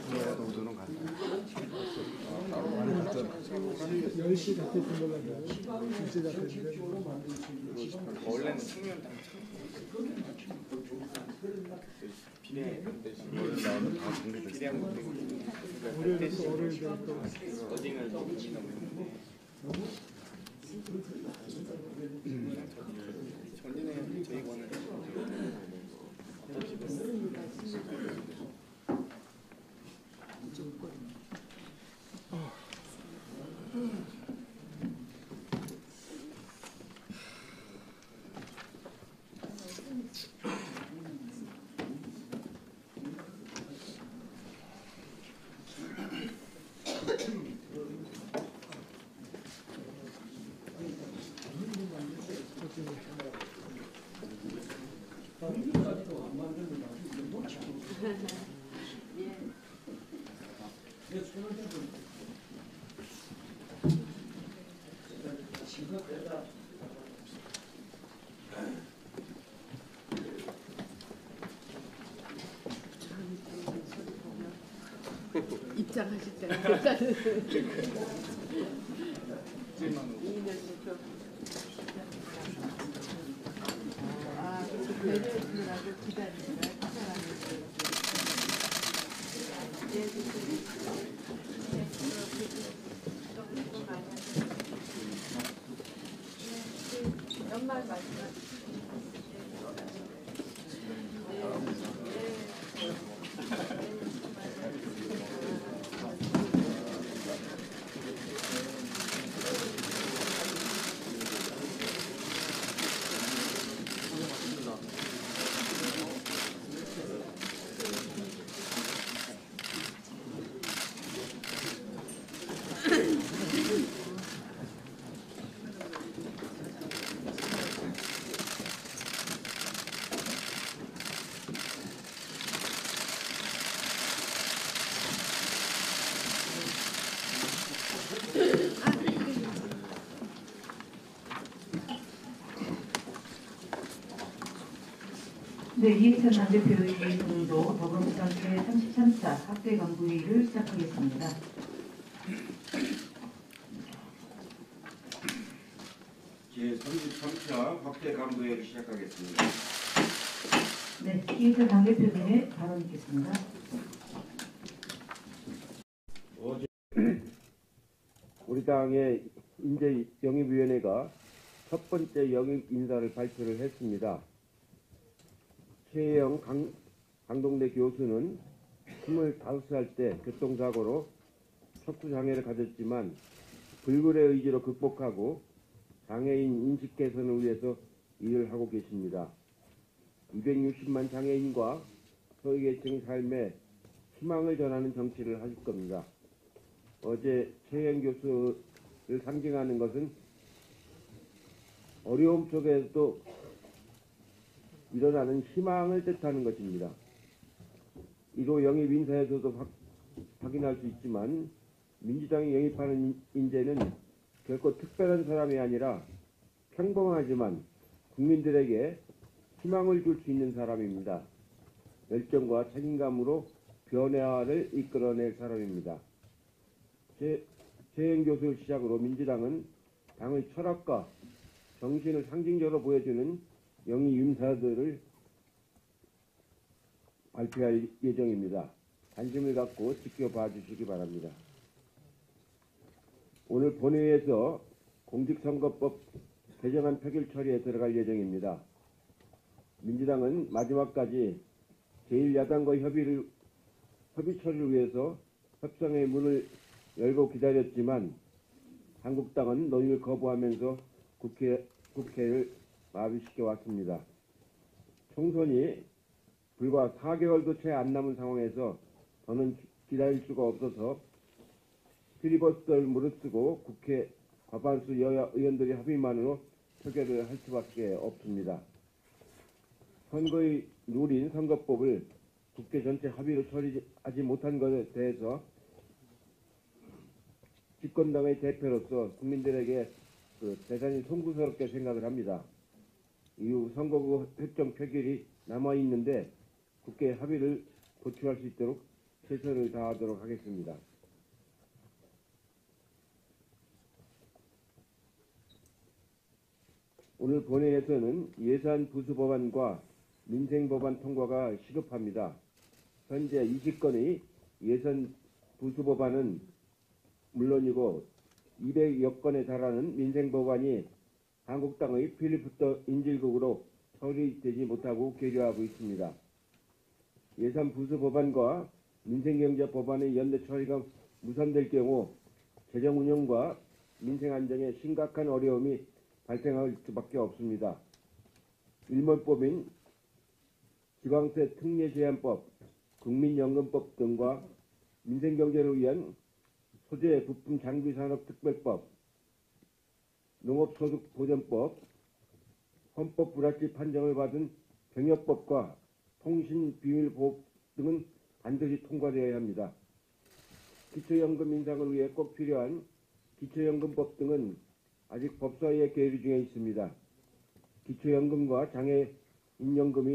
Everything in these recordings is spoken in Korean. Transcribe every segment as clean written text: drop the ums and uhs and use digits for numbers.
정도는 간다. 10시 같은 걸로 진짜 같은데 원래는 청년당 비례 월요일 나오면 다 공개됐어요. 비례한 것 때문에 월요일 어딩을 너무 전진에 저희 거는 입장하실 때는 괜찮은 2년 아, 그래서 배려해주느라고 기다리느라 찾아가는 연말 마지막 네, 이해찬 당대표의 이름으로 더불어민주당 제33차 학대 간부회의를 시작하겠습니다. 제33차 학대 간부회의를 시작하겠습니다. 네, 이해찬 당대표님의 발언 있겠습니다. 어제 우리 당의 인재 영입위원회가 첫 번째 영입 인사를 발표를 했습니다. 최혜영 강동대 교수는 25살 때 교통사고로 척추장애를 가졌지만 불굴의 의지로 극복하고 장애인 인식 개선을 위해서 일을 하고 계십니다. 260만 장애인과 소외계층 삶에 희망을 전하는 정치를 하실 겁니다. 어제 최혜영 교수를 상징하는 것은 어려움 속에서도 일어나는 희망을 뜻하는 것입니다. 이로 영입 인사에서도 확인할 수 있지만 민주당이 영입하는 인재는 결코 특별한 사람이 아니라 평범하지만 국민들에게 희망을 줄 수 있는 사람입니다. 열정과 책임감으로 변화를 이끌어낼 사람입니다. 최혜영 교수를 시작으로 민주당은 당의 철학과 정신을 상징적으로 보여주는 영입 인사들을 발표할 예정입니다. 관심을 갖고 지켜봐 주시기 바랍니다. 오늘 본회의에서 공직선거법 개정안 표결 처리에 들어갈 예정입니다. 민주당은 마지막까지 제1야당과 협의 처리를 위해서 협상의 문을 열고 기다렸지만 한국당은 논의를 거부하면서 국회를 마비시켜 왔습니다. 총선이 불과 4개월도 채 안 남은 상황에서 더는 기다릴 수가 없어서 필리버스터를 무릅쓰고 국회 과반수 여야 의원들의 합의만으로 표결을 할 수밖에 없습니다. 선거의 룰인 선거법을 국회 전체 합의로 처리하지 못한 것에 대해서 집권당의 대표로서 국민들에게 대단히 송구스럽게 생각을 합니다. 이후 선거구 획정 표결이 남아있는데 국회 합의를 도출할 수 있도록 최선을 다하도록 하겠습니다. 오늘 본회의에서는 예산 부수 법안과 민생 법안 통과가 시급합니다. 현재 20건의 예산 부수 법안은 물론이고 200여 건에 달하는 민생 법안이 한국당의 필리버스터 인질극으로 처리되지 못하고 계류하고 있습니다. 예산 부수 법안과 민생경제 법안의 연내 처리가 무산될 경우 재정 운영과 민생 안정에 심각한 어려움이 발생할 수밖에 없습니다. 일몰법인 지방세 특례 제한법, 국민연금법 등과 민생경제를 위한 소재 부품 장비 산업 특별법, 농업소득보전법, 헌법 불합치 판정을 받은 병역법과 통신비밀보호 등은 반드시 통과되어야 합니다. 기초연금 인상을 위해 꼭 필요한 기초연금법 등은 아직 법사위에 계류 중에 있습니다. 기초연금과 장애연금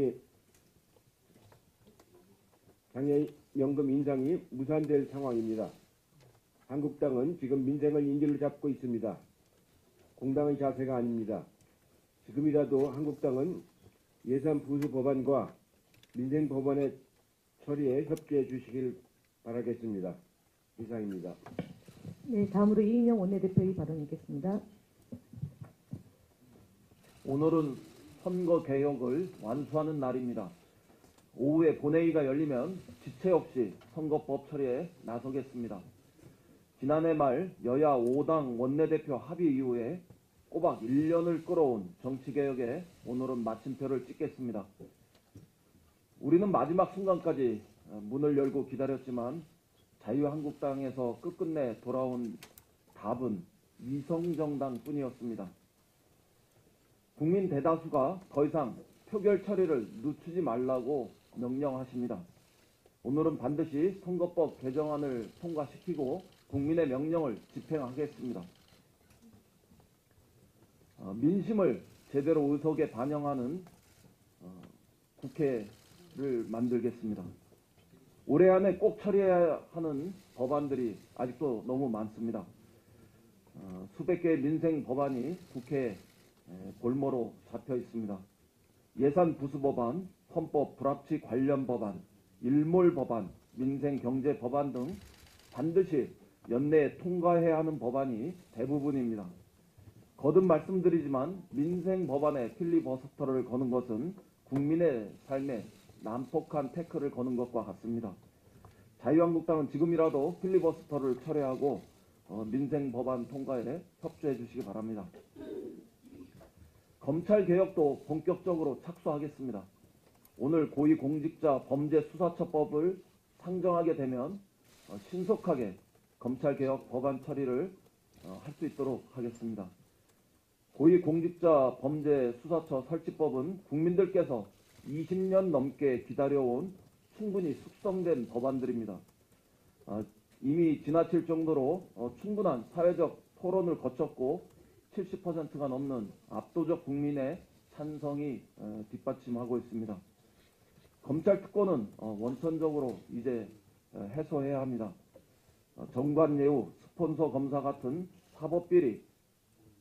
인상이 무산될 상황입니다. 한국당은 지금 민생을 인질로 잡고 있습니다. 공당의 자세가 아닙니다. 지금이라도 한국당은 예산 부수 법안과 민생 법안의 처리에 협조해 주시길 바라겠습니다. 이상입니다. 네, 다음으로 이인영 원내대표의 발언이 있겠습니다. 오늘은 선거 개혁을 완수하는 날입니다. 오후에 본회의가 열리면 지체 없이 선거법 처리에 나서겠습니다. 지난해 말 여야 5당 원내대표 합의 이후에 꼬박 1년을 끌어온 정치개혁에 오늘은 마침표를 찍겠습니다. 우리는 마지막 순간까지 문을 열고 기다렸지만 자유한국당에서 끝끝내 돌아온 답은 위성정당뿐이었습니다. 국민 대다수가 더 이상 표결 처리를 늦추지 말라고 명령하십니다. 오늘은 반드시 선거법 개정안을 통과시키고 국민의 명령을 집행하겠습니다. 민심을 제대로 의석에 반영하는 국회를 만들겠습니다. 올해 안에 꼭 처리해야 하는 법안들이 아직도 너무 많습니다. 수백 개의 민생 법안이 국회 골모로 잡혀 있습니다. 예산 부수 법안, 헌법 불합치 관련 법안, 일몰 법안, 민생 경제 법안 등 반드시 연내에 통과해야 하는 법안이 대부분입니다. 거듭 말씀드리지만 민생 법안에 필리버스터를 거는 것은 국민의 삶에 난폭한 태클을 거는 것과 같습니다. 자유한국당은 지금이라도 필리버스터를 철회하고 민생 법안 통과에 협조해 주시기 바랍니다. 검찰개혁도 본격적으로 착수하겠습니다. 오늘 고위공직자 범죄수사처법을 상정하게 되면 신속하게 검찰개혁 법안 처리를 할 수 있도록 하겠습니다. 고위공직자 범죄수사처 설치법은 국민들께서 20년 넘게 기다려온 충분히 숙성된 법안들입니다. 이미 지나칠 정도로 충분한 사회적 토론을 거쳤고 70%가 넘는 압도적 국민의 찬성이 뒷받침하고 있습니다. 검찰 특권은 원천적으로 이제 해소해야 합니다. 정관예우, 스폰서 검사 같은 사법비리,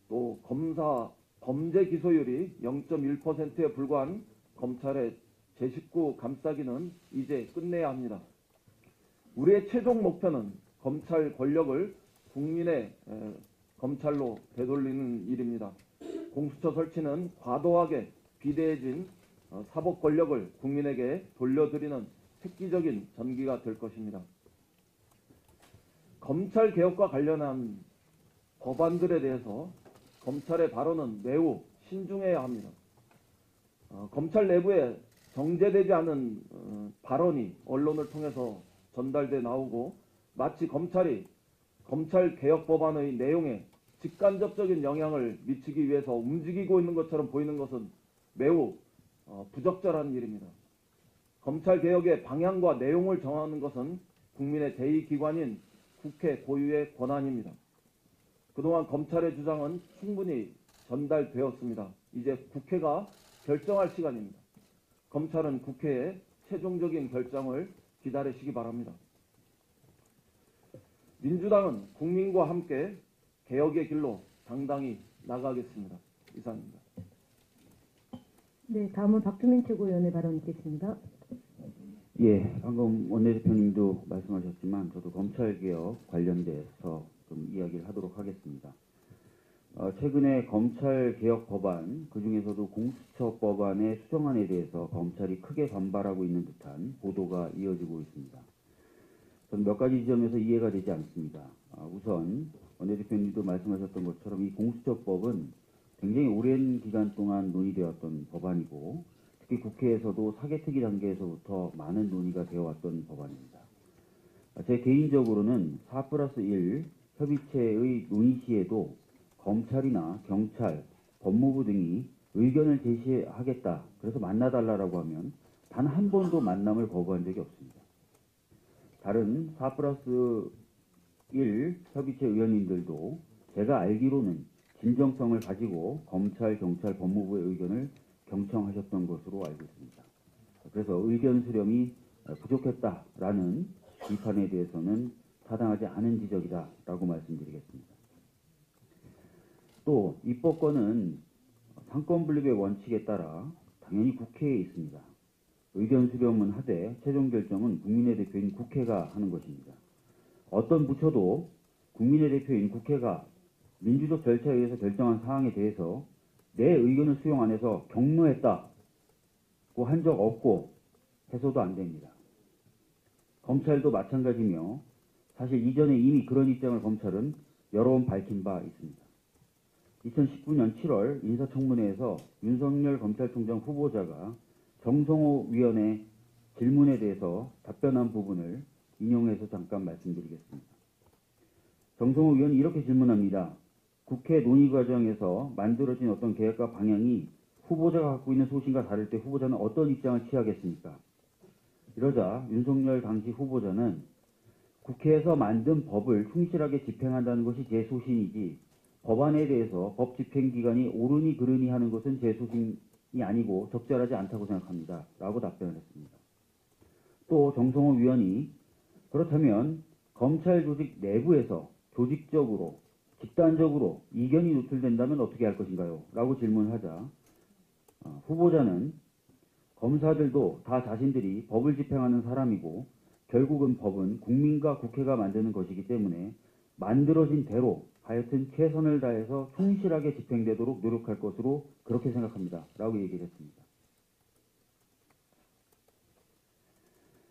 또 검사 범죄 기소율이 0.1%에 불과한 검찰의 제19 감싸기는 이제 끝내야 합니다. 우리의 최종 목표는 검찰 권력을 국민의 검찰로 되돌리는 일입니다. 공수처 설치는 과도하게 비대해진 사법 권력을 국민에게 돌려드리는 획기적인 전기가 될 것입니다. 검찰 개혁과 관련한 법안들에 대해서 검찰의 발언은 매우 신중해야 합니다. 검찰 내부에 정제되지 않은 발언이 언론을 통해서 전달돼 나오고 마치 검찰이 검찰 개혁 법안의 내용에 직간접적인 영향을 미치기 위해서 움직이고 있는 것처럼 보이는 것은 매우 부적절한 일입니다. 검찰 개혁의 방향과 내용을 정하는 것은 국민의 제2기관인 국회 고유의 권한입니다. 그동안 검찰의 주장은 충분히 전달되었습니다. 이제 국회가 결정할 시간입니다. 검찰은 국회의 최종적인 결정을 기다리시기 바랍니다. 민주당은 국민과 함께 개혁의 길로 당당히 나가겠습니다. 이상입니다. 네, 다음은 박주민 최고위원의 발언 있겠습니다. 예, 방금 원내대표님도 말씀하셨지만 저도 검찰개혁 관련돼서 좀 이야기를 하도록 하겠습니다. 최근에 검찰개혁 법안, 그중에서도 공수처 법안의 수정안에 대해서 검찰이 크게 반발하고 있는 듯한 보도가 이어지고 있습니다. 저는 몇 가지 지점에서 이해가 되지 않습니다. 우선 원내대표님도 말씀하셨던 것처럼 이 공수처법은 굉장히 오랜 기간 동안 논의되었던 법안이고 특히 국회에서도 사개특위 단계에서부터 많은 논의가 되어왔던 법안입니다. 제 개인적으로는 4+1 협의체의 논의 시에도 검찰이나 경찰, 법무부 등이 의견을 제시하겠다, 그래서 만나달라고 하면 단 한 번도 만남을 거부한 적이 없습니다. 다른 4+1 협의체 의원님들도 제가 알기로는 진정성을 가지고 검찰, 경찰, 법무부의 의견을 경청하셨던 것으로 알고 있습니다. 그래서 의견 수렴이 부족했다라는 비판에 대해서는 타당하지 않은 지적이다라고 말씀드리겠습니다. 또 입법권은 상권 분립의 원칙에 따라 당연히 국회에 있습니다. 의견 수렴은 하되 최종 결정은 국민의 대표인 국회가 하는 것입니다. 어떤 부처도 국민의 대표인 국회가 민주적 절차에 의해서 결정한 사항에 대해서 내 의견을 수용 안 해서 경로했다고 한 적 없고 해서도 안 됩니다. 검찰도 마찬가지며 사실 이전에 이미 그런 입장을 검찰은 여러 번 밝힌 바 있습니다. 2019년 7월 인사청문회에서 윤석열 검찰총장 후보자가 정성호 위원의 질문에 대해서 답변한 부분을 인용해서 잠깐 말씀드리겠습니다. 정성호 위원이 이렇게 질문합니다. 국회 논의 과정에서 만들어진 어떤 계획과 방향이 후보자가 갖고 있는 소신과 다를 때 후보자는 어떤 입장을 취하겠습니까? 이러자 윤석열 당시 후보자는 국회에서 만든 법을 충실하게 집행한다는 것이 제 소신이지 법안에 대해서 법 집행 기간이 옳으니 그르니 하는 것은 제 소신이 아니고 적절하지 않다고 생각합니다. 라고 답변을 했습니다. 또 정성호 위원이 그렇다면 검찰 조직 내부에서 조직적으로 집단적으로 이견이 노출된다면 어떻게 할 것인가요? 라고 질문하자 후보자는 검사들도 다 자신들이 법을 집행하는 사람이고 결국은 법은 국민과 국회가 만드는 것이기 때문에 만들어진 대로 하여튼 최선을 다해서 충실하게 집행되도록 노력할 것으로 그렇게 생각합니다. 라고 얘기를 했습니다.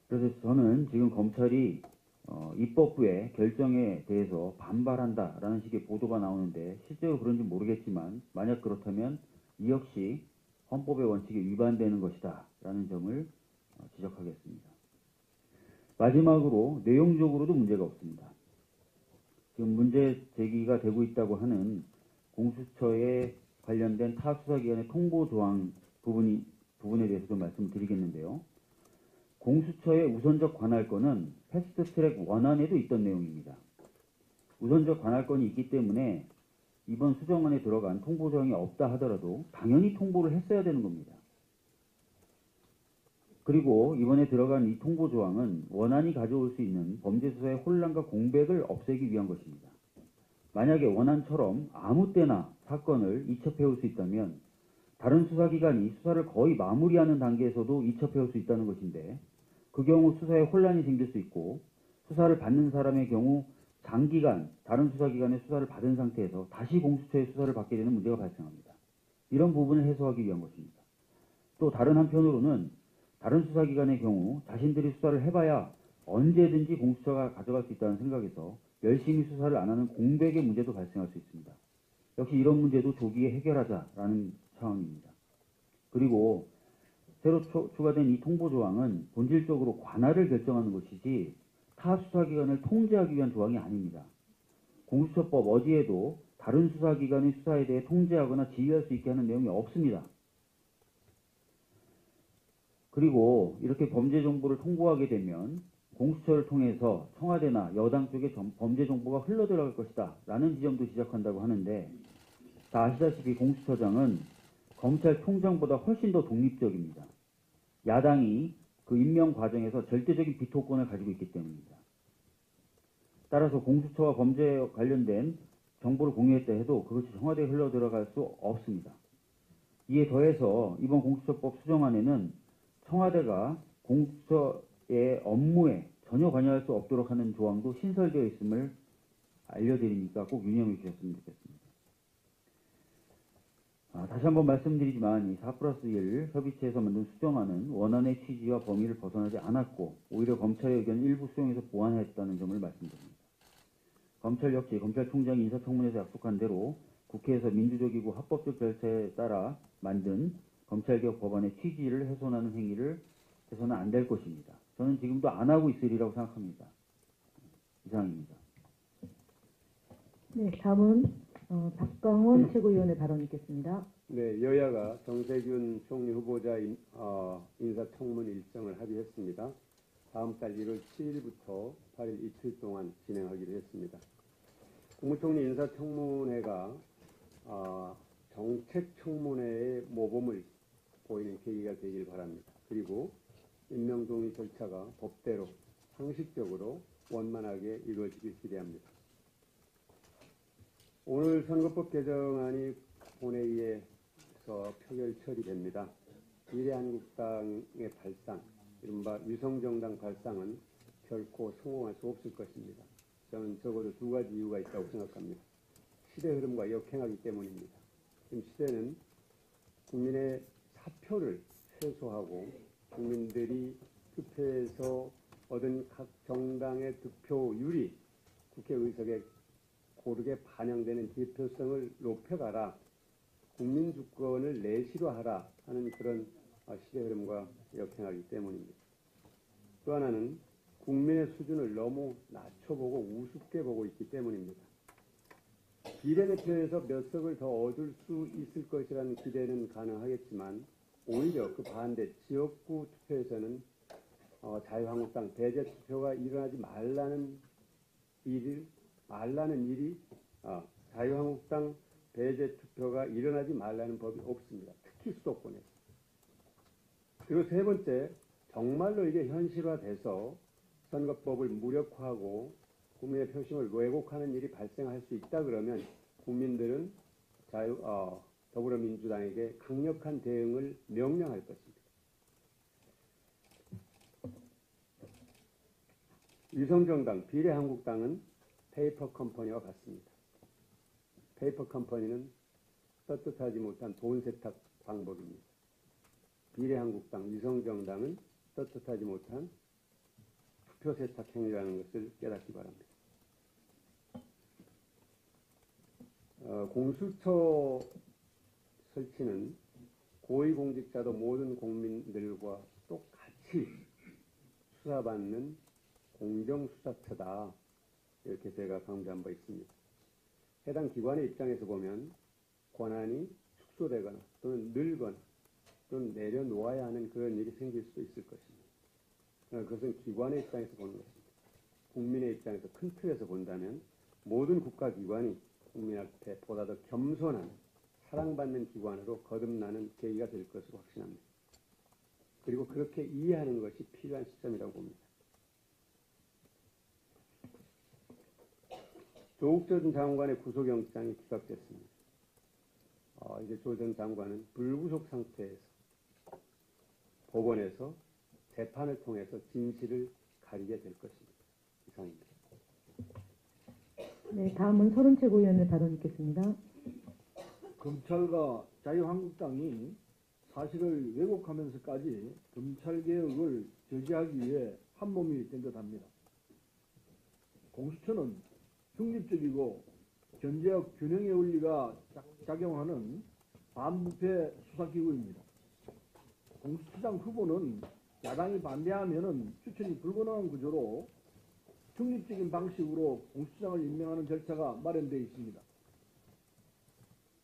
그래서 저는 지금 검찰이 입법부의 결정에 대해서 반발한다라는 식의 보도가 나오는데 실제로 그런지 모르겠지만 만약 그렇다면 이 역시 헌법의 원칙에 위반되는 것이다 라는 점을 지적하겠습니다. 마지막으로 내용적으로도 문제가 없습니다. 지금 문제 제기가 되고 있다고 하는 공수처에 관련된 타 수사기관의 통보 조항 부분에 대해서 좀 말씀드리겠는데요. 공수처의 우선적 관할권은 패스트트랙 원안에도 있던 내용입니다. 우선적 관할권이 있기 때문에 이번 수정안에 들어간 통보 조항이 없다 하더라도 당연히 통보를 했어야 되는 겁니다. 그리고 이번에 들어간 이 통보 조항은 원안이 가져올 수 있는 범죄 수사의 혼란과 공백을 없애기 위한 것입니다. 만약에 원안처럼 아무 때나 사건을 이첩해올 수 있다면 다른 수사기관이 수사를 거의 마무리하는 단계에서도 이첩해올 수 있다는 것인데 그 경우 수사에 혼란이 생길 수 있고 수사를 받는 사람의 경우 장기간 다른 수사기관의 수사를 받은 상태에서 다시 공수처의 수사를 받게 되는 문제가 발생합니다. 이런 부분을 해소하기 위한 것입니다. 또 다른 한편으로는 다른 수사기관의 경우 자신들이 수사를 해봐야 언제든지 공수처가 가져갈 수 있다는 생각에서 열심히 수사를 안 하는 공백의 문제도 발생할 수 있습니다. 역시 이런 문제도 조기에 해결하자라는 상황입니다. 그리고 새로 추가된 이 통보조항은 본질적으로 관할을 결정하는 것이지 타 수사기관을 통제하기 위한 조항이 아닙니다. 공수처법 어디에도 다른 수사기관의 수사에 대해 통제하거나 지휘할 수 있게 하는 내용이 없습니다. 그리고 이렇게 범죄 정보를 통보하게 되면 공수처를 통해서 청와대나 여당 쪽에 범죄 정보가 흘러들어갈 것이다 라는 지점도 지적한다고 하는데 다 아시다시피 공수처장은 검찰총장보다 훨씬 더 독립적입니다. 야당이 그 임명 과정에서 절대적인 비토권을 가지고 있기 때문입니다. 따라서 공수처와 범죄에 관련된 정보를 공유했다 해도 그것이 청와대에 흘러 들어갈 수 없습니다. 이에 더해서 이번 공수처법 수정안에는 청와대가 공수처의 업무에 전혀 관여할 수 없도록 하는 조항도 신설되어 있음을 알려드리니까 꼭 유념해 주셨으면 좋겠습니다. 다시 한번 말씀드리지만 이 4+1 협의체에서 만든 수정안은 원안의 취지와 범위를 벗어나지 않았고 오히려 검찰의 의견을 일부 수용해서 보완했다는 점을 말씀드립니다. 검찰 역시 검찰총장이 인사청문회에서 약속한 대로 국회에서 민주적이고 합법적 절차에 따라 만든 검찰개혁 법안의 취지를 훼손하는 행위를 해서는 안 될 것입니다. 저는 지금도 안 하고 있으리라고 생각합니다. 이상입니다. 네, 다음은 박광원 최고위원의 발언 있겠습니다. 네, 여야가 정세균 총리 후보자 인사청문 일정을 합의했습니다. 다음 달 1월 7일부터 8일 이틀 동안 진행하기로 했습니다. 국무총리 인사청문회가 정책청문회의 모범을 보이는 계기가 되길 바랍니다. 그리고 임명동의 절차가 법대로 상식적으로 원만하게 이루어지길 기대합니다. 오늘 선거법 개정안이 본회의에서 표결 처리됩니다. 미래한국당의 발상, 이른바 위성정당 발상은 결코 성공할 수 없을 것입니다. 저는 적어도 두 가지 이유가 있다고 생각합니다. 시대 흐름과 역행하기 때문입니다. 지금 시대는 국민의 사표를 최소화하고 국민들이 투표에서 얻은 각 정당의 득표율이 국회의석에 고르게 반영되는 대표성을 높여가라, 국민 주권을 내실화하라 하는 그런 시대 흐름과 역행하기 때문입니다. 또 하나는 국민의 수준을 너무 낮춰보고 우습게 보고 있기 때문입니다. 비례대표에서 몇 석을 더 얻을 수 있을 것이라는 기대는 가능하겠지만 오히려 그 반대 지역구 투표에서는 자유한국당 배제 투표가 일어나지 말라는 일이 자유한국당 배제 투표가 일어나지 말라는 법이 없습니다. 특히 수도권에서. 그리고 세 번째, 정말로 이게 현실화돼서 선거법을 무력화하고 국민의 표심을 왜곡하는 일이 발생할 수 있다 그러면 국민들은 더불어민주당에게 강력한 대응을 명령할 것입니다. 위성정당, 비례한국당은 페이퍼 컴퍼니와 같습니다. 페이퍼 컴퍼니는 떳떳하지 못한 돈 세탁 방법입니다. 비례한국당, 위성정당은 떳떳하지 못한 투표 세탁 행위라는 것을 깨닫기 바랍니다. 공수처 설치는 고위공직자도 모든 국민들과 똑같이 수사받는 공정수사처다. 이렇게 제가 강조한 바 있습니다. 해당 기관의 입장에서 보면 권한이 축소되거나 또는 늘거나 또는 내려놓아야 하는 그런 일이 생길 수도 있을 것입니다. 그것은 기관의 입장에서 보는 것입니다. 국민의 입장에서 큰 틀에서 본다면 모든 국가기관이 국민 앞에 보다 더 겸손한 사랑받는 기관으로 거듭나는 계기가 될 것으로 확신합니다. 그리고 그렇게 이해하는 것이 필요한 시점이라고 봅니다. 조국 전 장관의 구속영장이 기각됐습니다. 이제 조 전 장관은 불구속 상태에서 법원에서 재판을 통해서 진실을 가리게 될 것입니다. 이상입니다. 네, 다음은 서른 최고위원의 발언 있겠습니다. 검찰과 자유한국당이 사실을 왜곡하면서까지 검찰개혁을 저지하기 위해 한몸이 된 듯합니다. 공수처는 중립적이고 견제와 균형의 원리가 작용하는 반부패 수사기구입니다. 공수처장 후보는 야당이 반대하면 추천이 불가능한 구조로 중립적인 방식으로 공수처장을 임명하는 절차가 마련되어 있습니다.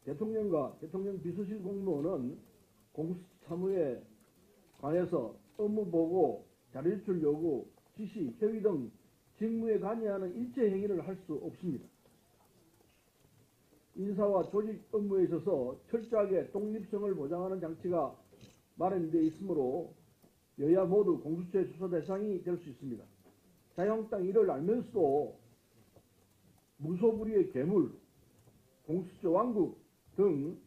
대통령과 대통령 비서실 공무원은 공수처 사무에 관해서 업무 보고, 자료 제출 요구, 지시, 협의 등 직무에 관여하는 일체 행위를 할 수 없습니다. 인사와 조직 업무에 있어서 철저하게 독립성을 보장하는 장치가 마련되어 있으므로 여야 모두 공수처의 수사 대상이 될 수 있습니다. 자유한국당이 이를 알면서도 무소불위의 괴물, 공수처 왕국 등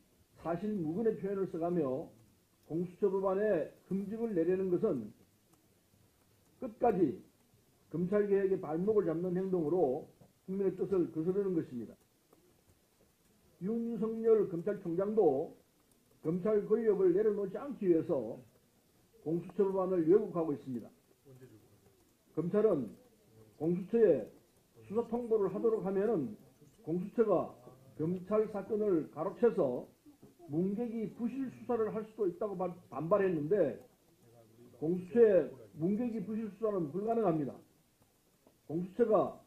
사실 무근의 표현을 써가며 공수처 법안에 금집을 내려는 것은 끝까지 검찰개혁의 발목을 잡는 행동으로 국민의 뜻을 거스르는 것입니다. 윤석열 검찰총장도 검찰 권력을 내려놓지 않기 위해서 공수처 법안을 왜곡하고 있습니다. 검찰은 공수처에 수사 통보를 하도록 하면은 공수처가 검찰 사건을 가로채서 문객이 부실 수사를 할 수도 있다고 반발했는데 공수처의 문객이 부실 수사는 불가능합니다. 공수처가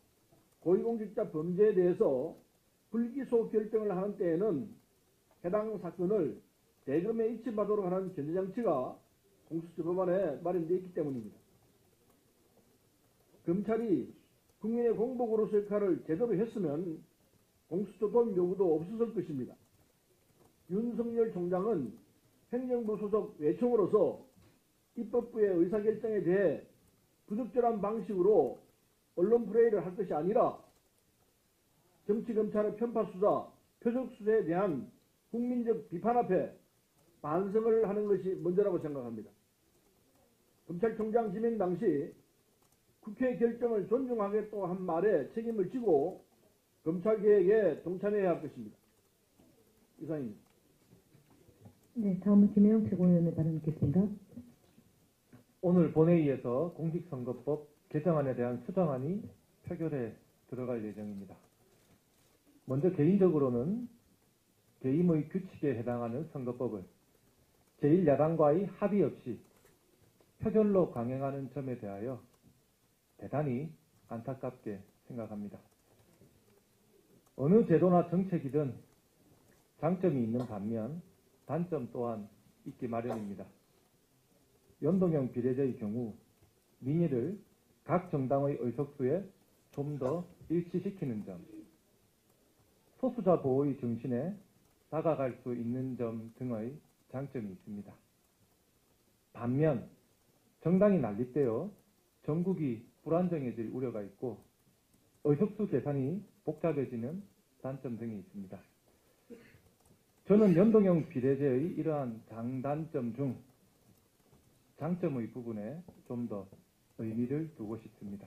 고위공직자 범죄에 대해서 불기소 결정을 하는 때에는 해당 사건을 대검에 입증하도록 하는 견제장치가 공수처 법안에 마련되어 있기 때문입니다. 검찰이 국민의 공복으로서 역할을 제대로 했으면 공수처 도입 요구도 없었을 것입니다. 윤석열 총장은 행정부 소속 외청으로서 입법부의 의사결정에 대해 부적절한 방식으로 언론 플레이를 할 것이 아니라 정치검찰의 편파수사, 표적수사에 대한 국민적 비판 앞에 반성을 하는 것이 먼저라고 생각합니다. 검찰총장 지명 당시 국회 결정을 존중하겠다고 한 말에 책임을 지고 검찰개혁에 동참해야 할 것입니다. 이상입니다. 네, 다음은 김혜영 최고위원의 발언 듣겠습니다. 오늘 본회의에서 공직선거법 개정안에 대한 수정안이 표결에 들어갈 예정입니다. 먼저 개인적으로는 개임의 규칙에 해당하는 선거법을 제1야당과의 합의 없이 표결로 강행하는 점에 대하여 대단히 안타깝게 생각합니다. 어느 제도나 정책이든 장점이 있는 반면 단점 또한 있기 마련입니다. 연동형 비례제의 경우 민의를 각 정당의 의석수에 좀 더 일치시키는 점, 소수자 보호의 정신에 다가갈 수 있는 점 등의 장점이 있습니다. 반면 정당이 난립되어 전국이 불안정해질 우려가 있고 의석수 계산이 복잡해지는 단점 등이 있습니다. 저는 연동형 비례제의 이러한 장단점 중 장점의 부분에 좀 더 의미를 두고 싶습니다.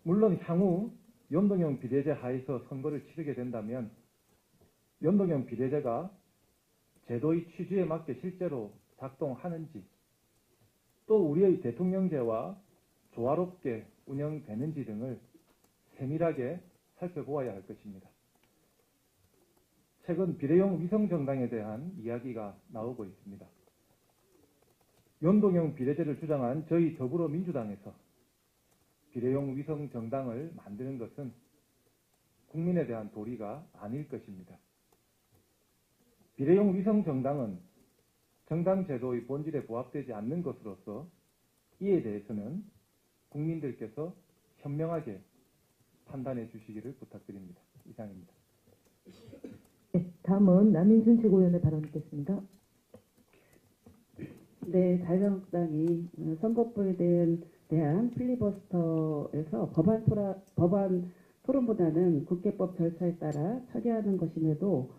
물론 향후 연동형 비례제 하에서 선거를 치르게 된다면 연동형 비례제가 제도의 취지에 맞게 실제로 작동하는지 또 우리의 대통령제와 조화롭게 운영되는지 등을 세밀하게 살펴보아야 할 것입니다. 최근 비례형 위성정당에 대한 이야기가 나오고 있습니다. 연동형 비례제를 주장한 저희 더불어민주당에서 비례형 위성정당을 만드는 것은 국민에 대한 도리가 아닐 것입니다. 비례형 위성정당은 정당제도의 본질에 부합되지 않는 것으로서 이에 대해서는 국민들께서 현명하게 판단해 주시기를 부탁드립니다. 이상입니다. 네, 다음은 남인순 최고위원의 발언 듣겠습니다. 네, 자유한국당이 선거법에 대한 필리버스터에서 법안 토론보다는 국회법 절차에 따라 처리하는 것임에도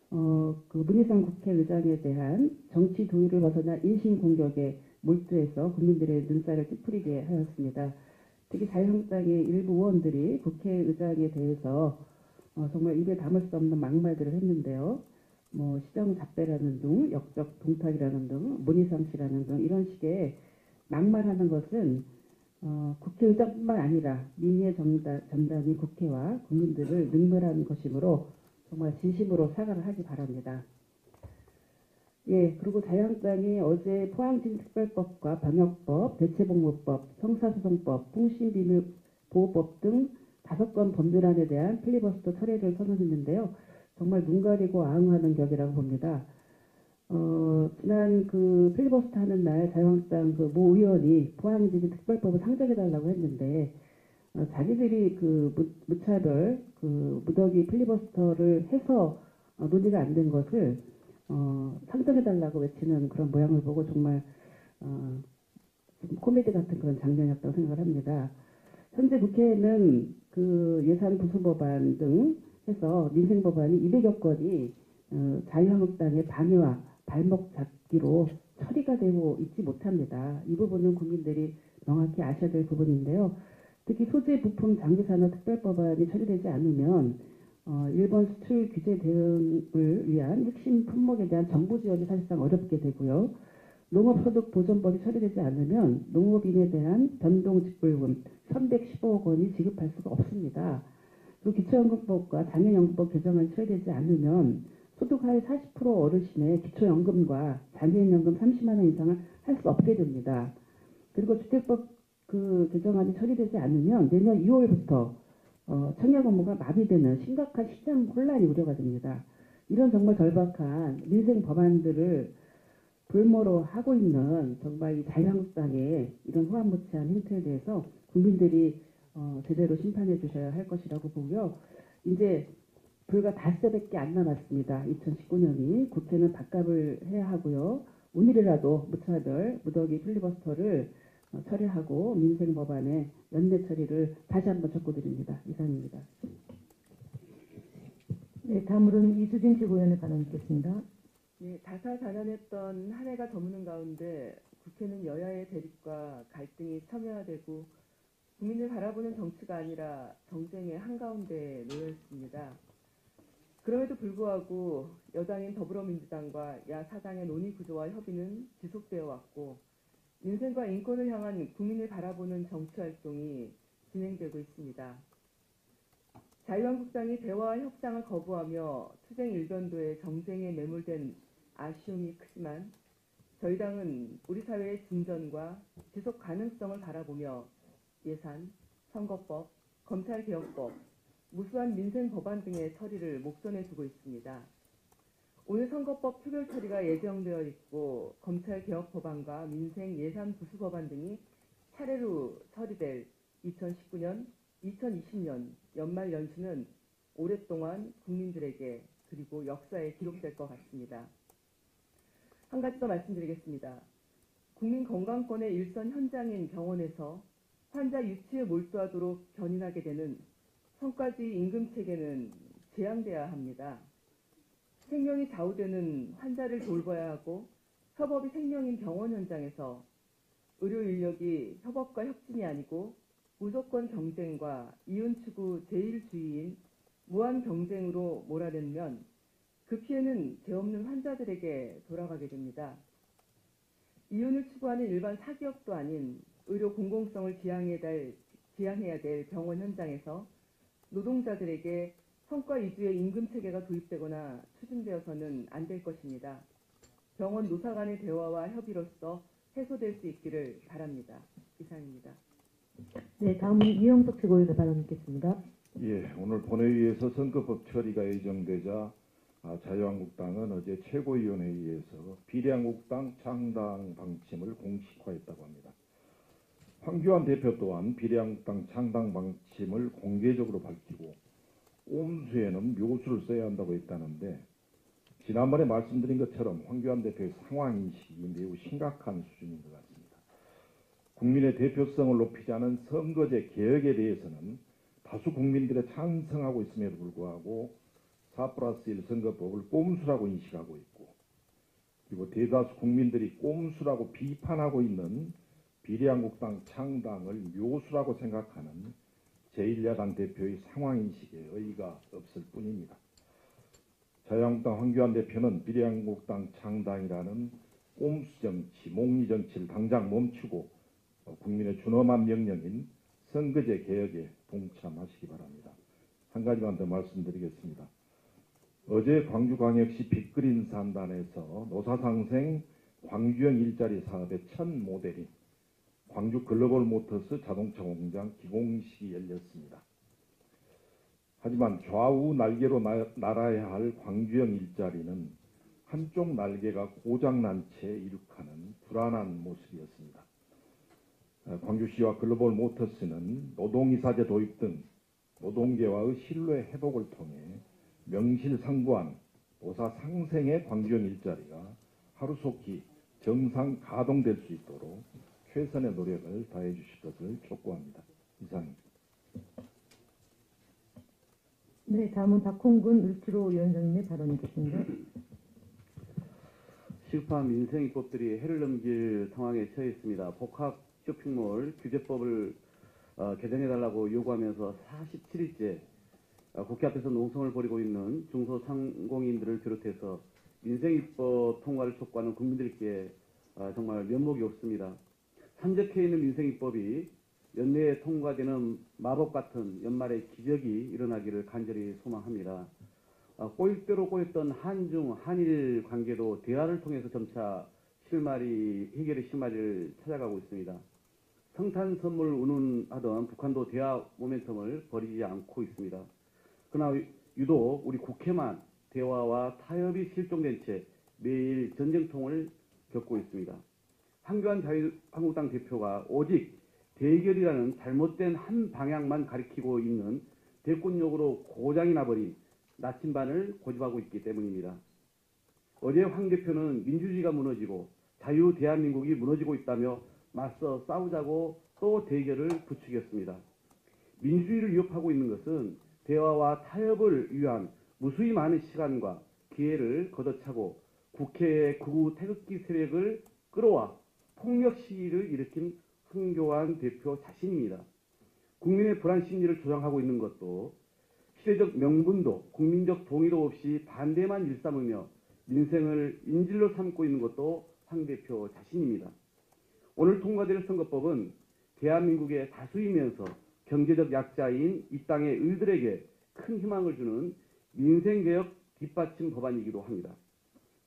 그 문희상 국회의장에 대한 정치 도의를 벗어난 인신 공격에 몰두해서 국민들의 눈살을 찌푸리게 하였습니다. 특히 자유한국당의 일부 의원들이 국회의장에 대해서 정말 입에 담을 수 없는 막말들을 했는데요. 시정 잡배라는 등, 역적 동탁이라는 등, 문희상 씨라는 등 이런 식의 막말하는 것은 국회의장뿐만 아니라 민의의 전당인 국회와 국민들을 능멸하는 것이므로 정말 진심으로 사과를 하기 바랍니다. 예, 그리고 자유한국당이 어제 포항진특별법과 방역법, 대체복무법, 형사소송법, 통신비밀보호법 등 5건 법률안에 대한 필리버스터 처리를 선언했는데요. 정말 눈 가리고 아웅하는 격이라고 봅니다. 지난 그 필리버스터 하는 날 자유한국당 그 모 의원이 포항진특별법을 상정해달라고 했는데 자기들이 그 무차별 그 무더기 필리버스터를 해서 논의가 안 된 것을 상정해달라고 외치는 그런 모양을 보고 정말 좀 코미디 같은 그런 장면이었다고 생각을 합니다. 현재 국회에는 그 예산 부수 법안 등 해서 민생 법안이 200여 건이 자유한국당의 방해와 발목 잡기로 처리가 되고 있지 못합니다. 이 부분은 국민들이 명확히 아셔야 될 부분인데요. 특히 소재 부품 장비산업 특별법안이 처리되지 않으면 일본 수출 규제 대응을 위한 핵심 품목에 대한 정부 지원이 사실상 어렵게 되고요. 농업소득보전법이 처리되지 않으면 농업인에 대한 변동직불금 315억 원이 지급할 수가 없습니다. 그리고 기초연금법과 장애연금법 개정안이 처리되지 않으면 소득 하위 40% 어르신의 기초연금과 장애인연금 30만 원 이상을 할 수 없게 됩니다. 그리고 주택법 그 개정안이 처리되지 않으면 내년 2월부터 청약 업무가 마비되는 심각한 시장 혼란이 우려가 됩니다. 이런 정말 절박한 민생 법안들을 볼모로 하고 있는 정말 이 자유한국당의 이런 호환무치한 행태에 대해서 국민들이 제대로 심판해 주셔야 할 것이라고 보고요. 이제 불과 닷새밖에 안 남았습니다. 2019년이 국회는 밥값을 해야 하고요. 오늘이라도 무차별 무더기 필리버스터를 처리하고 민생 법안의 연내 처리를 다시 한번 촉구드립니다. 이상입니다. 네, 다음으로는 이수진 최고위원의 발언 듣겠습니다. 예, 다사다난했던 한 해가 저무는 가운데 국회는 여야의 대립과 갈등이 첨예화되고 국민을 바라보는 정치가 아니라 정쟁의 한가운데에 놓여 있습니다. 그럼에도 불구하고 여당인 더불어민주당과 야사당의 논의 구조와 협의는 지속되어 왔고 민생과 인권을 향한 국민을 바라보는 정치활동이 진행되고 있습니다. 자유한국당이 대화와 협상을 거부하며 투쟁 일변도에 정쟁에 매몰된 아쉬움이 크지만 저희 당은 우리 사회의 진전과 지속 가능성을 바라보며 예산, 선거법, 검찰개혁법, 무수한 민생 법안 등의 처리를 목전에 두고 있습니다. 오늘 선거법 표결 처리가 예정되어 있고 검찰개혁 법안과 민생 예산 부수 법안 등이 차례로 처리될 2019년, 2020년 연말 연수는 오랫동안 국민들에게 그리고 역사에 기록될 것 같습니다. 한 가지 더 말씀드리겠습니다. 국민건강권의 일선 현장인 병원에서 환자 유치에 몰두하도록 견인하게 되는 성과주의 임금체계는 재앙돼야 합니다. 생명이 좌우되는 환자를 돌봐야 하고 협업이 생명인 병원 현장에서 의료 인력이 협업과 혁신이 아니고 무조건 경쟁과 이윤 추구 제1주의인 무한 경쟁으로 몰아내면 그 피해는 죄 없는 환자들에게 돌아가게 됩니다. 이윤을 추구하는 일반 사기업도 아닌 의료 공공성을 지향해야 될 병원 현장에서 노동자들에게 성과 위주의 임금 체계가 도입되거나 추진되어서는 안 될 것입니다. 병원 노사 간의 대화와 협의로서 해소될 수 있기를 바랍니다. 이상입니다. 네, 다음은 이영석 최고위원의 발언 듣겠습니다. 예, 오늘 본회의에서 선거법 처리가 예정되자 자유한국당은 어제 최고위원회의에서 비례한국당 창당 방침을 공식화했다고 합니다. 황교안 대표 또한 비례한국당 창당 방침을 공개적으로 밝히고 꼼수에는 묘수를 써야 한다고 했다는데 지난번에 말씀드린 것처럼 황교안 대표의 상황인식이 매우 심각한 수준인 것 같습니다. 국민의 대표성을 높이자는 선거제 개혁에 대해서는 다수 국민들의 찬성하고 있음에도 불구하고 4+1 선거법을 꼼수라고 인식하고 있고 그리고 대다수 국민들이 꼼수라고 비판하고 있는 비례한국당 창당을 묘수라고 생각하는 제1야당 대표의 상황인식에 의의가 없을 뿐입니다. 자유한국당 황교안 대표는 비례한국당 창당이라는 꼼수정치, 목리정치를 당장 멈추고 국민의 준엄한 명령인 선거제 개혁에 동참하시기 바랍니다. 한 가지만 더 말씀드리겠습니다. 어제 광주광역시 빅그린 산단에서 노사상생 광주형 일자리 사업의 첫 모델인 광주 글로벌 모터스 자동차 공장 기공식이 열렸습니다. 하지만 좌우 날개로 날아야 할 광주형 일자리는 한쪽 날개가 고장난 채 이륙하는 불안한 모습이었습니다. 광주시와 글로벌 모터스는 노동이사제 도입 등 노동계와의 신뢰 회복을 통해 명실상부한 노사상생의 광주형 일자리가 하루속히 정상 가동될 수 있도록 최선의 노력을 다해 주실 것을 촉구합니다. 이상입니다. 네, 다음은 박홍근 을지로 위원장님의 발언이겠습니다. 시급한 민생 입법들이 해를 넘길 상황에 처해 있습니다. 복합 쇼핑몰 규제법을 개정해달라고 요구하면서 47일째 국회 앞에서 농성을 벌이고 있는 중소상공인들을 비롯해서 민생 입법 통과를 촉구하는 국민들께 정말 면목이 없습니다. 산적해 있는 민생 입법이 연내에 통과되는 마법 같은 연말의 기적이 일어나기를 간절히 소망합니다. 꼬일 대로 꼬였던 한중, 한일 관계도 대화를 통해서 점차 해결의 실마리를 찾아가고 있습니다. 성탄 선물 운운하던 북한도 대화 모멘텀을 버리지 않고 있습니다. 그러나 유독 우리 국회만 대화와 타협이 실종된 채 매일 전쟁통을 겪고 있습니다. 황교안 자유한국당 대표가 오직 대결이라는 잘못된 한 방향만 가리키고 있는 대권력으로 고장이 나버린 나침반을 고집하고 있기 때문입니다. 어제 황 대표는 민주주의가 무너지고 자유 대한민국이 무너지고 있다며 맞서 싸우자고 또 대결을 부추겼습니다. 민주주의를 위협하고 있는 것은 대화와 타협을 위한 무수히 많은 시간과 기회를 걷어차고 국회의 극우 태극기 세력을 끌어와 폭력 시위를 일으킨 황교안 대표 자신입니다. 국민의 불안 심리를 조장하고 있는 것도 시대적 명분도 국민적 동의도 없이 반대만 일삼으며 민생을 인질로 삼고 있는 것도 황 대표 자신입니다. 오늘 통과될 선거법은 대한민국의 다수이면서 경제적 약자인 이 땅의 을들에게 큰 희망을 주는 민생개혁 뒷받침 법안이기도 합니다.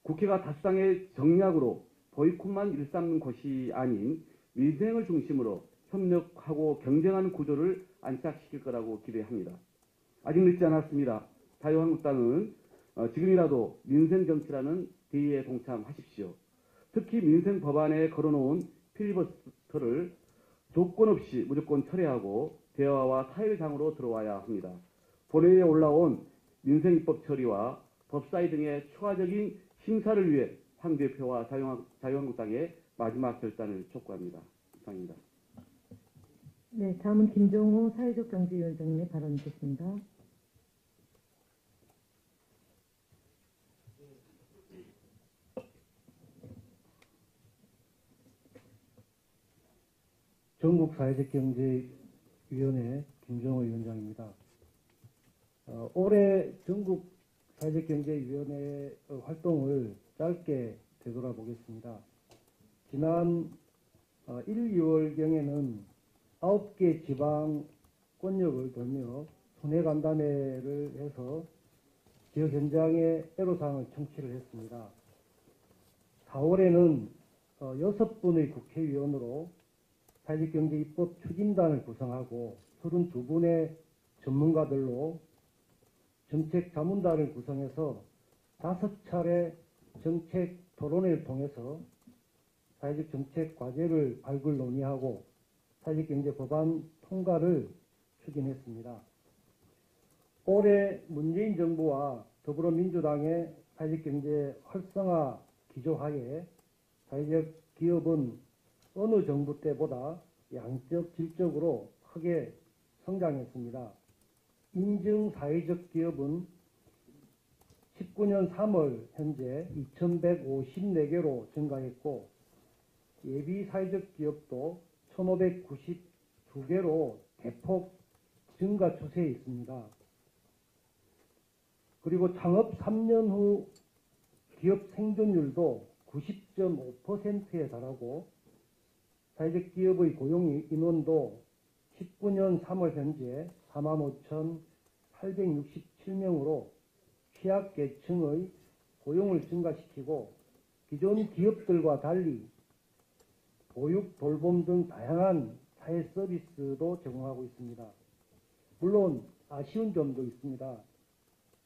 국회가 다수당의 정략으로 보이콧만 일삼는 것이 아닌 민생을 중심으로 협력하고 경쟁하는 구조를 안착시킬 거라고 기대합니다. 아직 늦지 않았습니다. 자유한국당은 지금이라도 민생정치라는 대의에 동참하십시오. 특히 민생 법안에 걸어놓은 필리버스터를 조건 없이 무조건 철회하고 대화와 타협장으로 들어와야 합니다. 본회의에 올라온 민생입법 처리와 법사위 등의 추가적인 심사를 위해 황 대표와 자유한국당의 마지막 결단을 촉구합니다. 이상입니다. 네, 다음은 김정우 사회적경제위원장님의 발언이겠습니다. 전국사회적경제위원회 김정우 위원장입니다. 올해 전국사회적경제위원회 활동을 짧게 되돌아보겠습니다. 지난 1, 2월경에는 9개 지방권역을 돌며 순회간담회를 해서 지역 현장의 애로사항을 청취를 했습니다. 4월에는 6분의 국회의원으로 사회적경제입법 추진단을 구성하고 32분의 전문가들로 정책자문단을 구성해서 5차례 정책 토론회를 통해서 사회적 정책 과제를 발굴 논의하고 사회적경제 법안 통과를 추진했습니다. 올해 문재인 정부와 더불어민주당의 사회적경제 활성화 기조하에 사회적 기업은 어느 정부 때보다 양적, 질적으로 크게 성장했습니다. 인증 사회적 기업은 19년 3월 현재 2,154개로 증가했고 예비 사회적 기업도 1,592개로 대폭 증가 추세에 있습니다. 그리고 창업 3년 후 기업 생존율도 90.5%에 달하고 사회적 기업의 고용 인원도 19년 3월 현재 45,867명으로 취약계층의 고용을 증가시키고 기존 기업들과 달리 보육, 돌봄 등 다양한 사회 서비스도 제공하고 있습니다. 물론 아쉬운 점도 있습니다.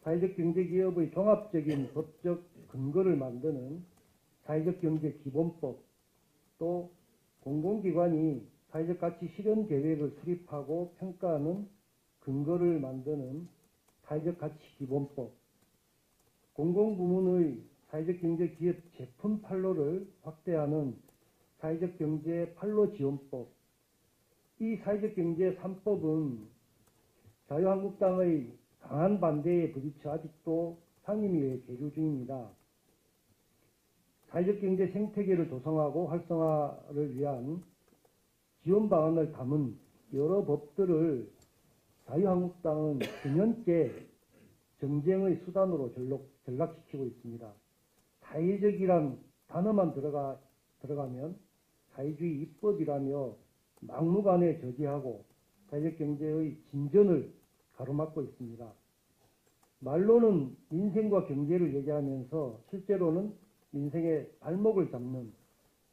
사회적 경제기업의 종합적인 법적 근거를 만드는 사회적 경제 기본법, 또 공공기관이 사회적 가치 실현 계획을 수립하고 평가하는 근거를 만드는 사회적 가치 기본법, 공공부문의 사회적 경제 기업 제품 판로를 확대하는 사회적 경제 판로 지원법, 이 사회적 경제 3법은 자유한국당의 강한 반대에 부딪혀 아직도 상임위에 계류 중입니다. 사회적 경제 생태계를 조성하고 활성화를 위한 지원 방안을 담은 여러 법들을 자유한국당은 수년째 정쟁의 수단으로 전락시키고 있습니다. 사회적이란 단어만 들어가면 사회주의 입법이라며 막무가내 저지하고 사회적 경제의 진전을 가로막고 있습니다. 말로는 민생과 경제를 얘기하면서 실제로는 민생의 발목을 잡는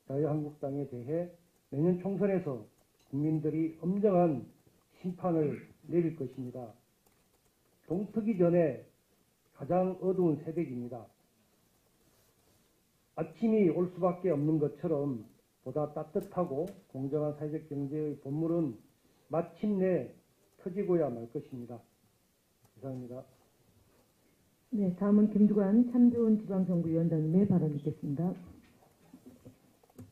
자유한국당에 대해 내년 총선에서 국민들이 엄정한 심판을 내릴 것입니다. 동트기 전에 가장 어두운 새벽입니다. 아침이 올 수밖에 없는 것처럼 보다 따뜻하고 공정한 사회적 경제의 본물은 마침내 터지고야 말 것입니다. 이상입니다. 네, 다음은 김두관 참좋은 지방정부위원장님의 발언 있겠습니다.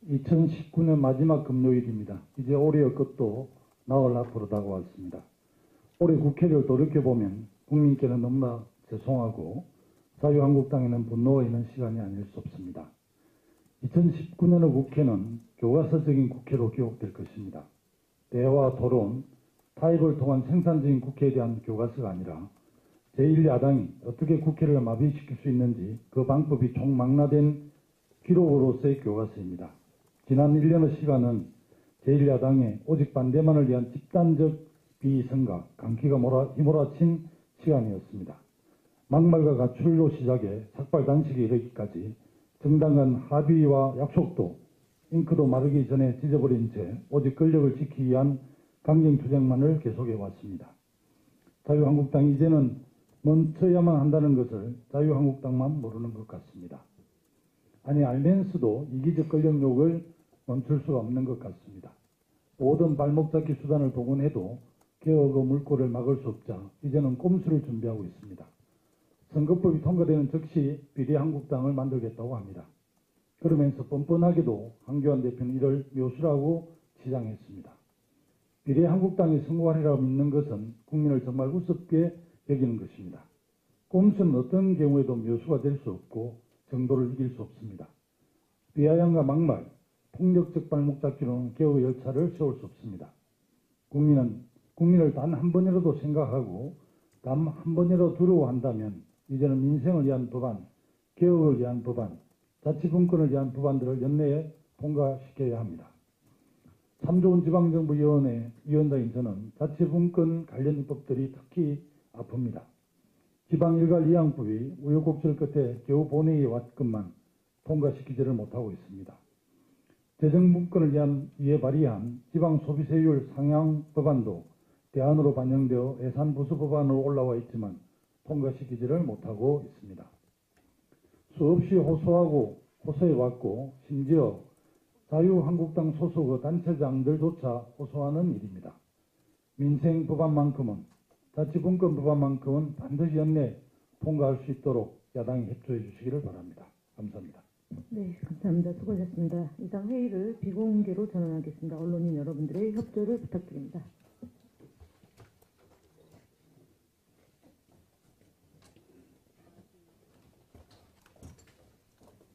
2019년 마지막 금요일입니다. 이제 올해의 끝도 나흘 앞으로 다가왔습니다. 올해 국회를 돌이켜보면 국민께는 너무나 죄송하고 자유한국당에는 분노가 있는 시간이 아닐 수 없습니다. 2019년의 국회는 교과서적인 국회로 기억될 것입니다. 대화, 토론, 타협을 통한 생산적인 국회에 대한 교과서가 아니라 제1야당이 어떻게 국회를 마비시킬 수 있는지 그 방법이 총망라된 기록으로서의 교과서입니다. 지난 1년의 시간은 제1야당의 오직 반대만을 위한 집단적 비이성과 강기가 휘몰아친 시간이었습니다. 막말과 가출로 시작해 삭발 단식에 이르기까지 정당 간 합의와 약속도 잉크도 마르기 전에 찢어버린 채 오직 권력을 지키기 위한 강경투쟁만을 계속해 왔습니다. 자유한국당이 이제는 멈춰야만 한다는 것을 자유한국당만 모르는 것 같습니다. 아니 알면서도 이기적 권력욕을 멈출 수가 없는 것 같습니다. 모든 발목잡기 수단을 동원해도 개혁의 물꼬를 막을 수 없자 이제는 꼼수를 준비하고 있습니다. 선거법이 통과되는 즉시 비례한국당을 만들겠다고 합니다. 그러면서 뻔뻔하게도 한교안 대표는 이를 묘수라고 치장했습니다. 비례한국당이 성공하리라고 믿는 것은 국민을 정말 우습게 여기는 것입니다. 꼼수는 어떤 경우에도 묘수가 될 수 없고 정도를 이길 수 없습니다. 비아냥과 막말, 폭력적 발목잡기로는 개혁의 열차를 세울 수 없습니다. 국민을 단 한 번이라도 생각하고 단 한 번이라도 두려워한다면 이제는 민생을 위한 법안, 개혁을 위한 법안, 자치분권을 위한 법안들을 연내에 통과시켜야 합니다. 참 좋은 지방정부위원회 위원장인 저는 자치분권 관련 입법들이 특히 아픕니다. 지방일괄 이양법이 우여곡절 끝에 겨우 본회의에 왔건만 통과시키지를 못하고 있습니다. 재정분권을 위해 발의한 지방소비세율 상향 법안도 대안으로 반영되어 예산부수 법안으로 올라와 있지만 통과시키지를 못하고 있습니다. 수없이 호소해왔고 심지어 자유한국당 소속의 단체장들조차 호소하는 일입니다. 민생 법안만큼은 자치분권 법안만큼은 반드시 연내 통과할 수 있도록 야당이 협조해 주시기를 바랍니다. 감사합니다. 네, 감사합니다. 수고하셨습니다. 이상 회의를 비공개로 전환하겠습니다. 언론인 여러분들의 협조를 부탁드립니다.